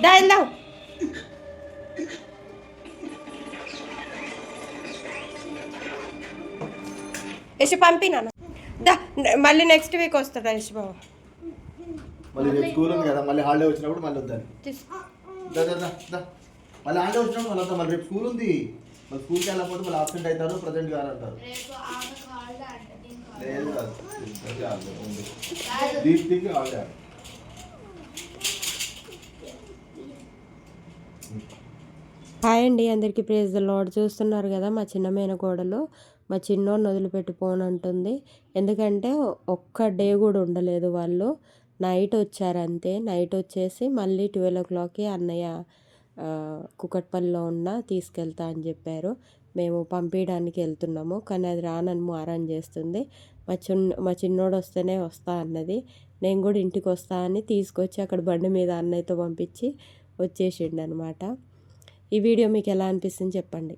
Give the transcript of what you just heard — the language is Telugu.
దా వెళ్దాం. యశ్ పంపినా దా, మళ్ళీ నెక్స్ట్ వీక్ వస్తాడా యశ్ బాబు. మళ్ళీ రేపు స్కూల్ ఉంది కదా, మళ్ళీ హాలిడే వచ్చినప్పుడు మళ్ళీ వద్దాను. మళ్ళీ హాలిడే వచ్చినప్పుడు మళ్ళీ వద్దాం. మళ్ళీ రేపు స్కూల్ ఉంది, మళ్ళీ స్కూల్కి వెళ్ళకపోతే మళ్ళీ ఆబ్సెంట్ అవుతారు, ప్రజెంట్ కాదంటారు. లేదు కాదు, దీప్తికి హాలిడే. హాయ్ అండి, అందరికీ ప్రేజ్ ద లార్డ్. చూస్తున్నారు కదా మా చిన్న మేనకోడలు మా చిన్నోడిని వదిలిపెట్టిపోనంటుంది. ఎందుకంటే ఒక్క డే కూడా ఉండలేదు వాళ్ళు. నైట్ వచ్చారు అంతే. నైట్ వచ్చేసి మళ్ళీ 12 o'clockకి అన్నయ్య కుకట్పల్లిలో ఉన్న తీసుకెళ్తా అని చెప్పారు. మేము పంపించడానికి వెళ్తున్నాము, కానీ అది రానని మారం చేస్తుంది. మా చిన్నోడు వస్తేనే వస్తా అన్నది. నేను కూడా ఇంటికి వస్తా అని తీసుకొచ్చి అక్కడ బండి మీద అన్నయ్యతో పంపించి వచ్చేసిండు అనమాట. ఈ వీడియో మీకు ఎలా అనిపిస్తుంది చెప్పండి.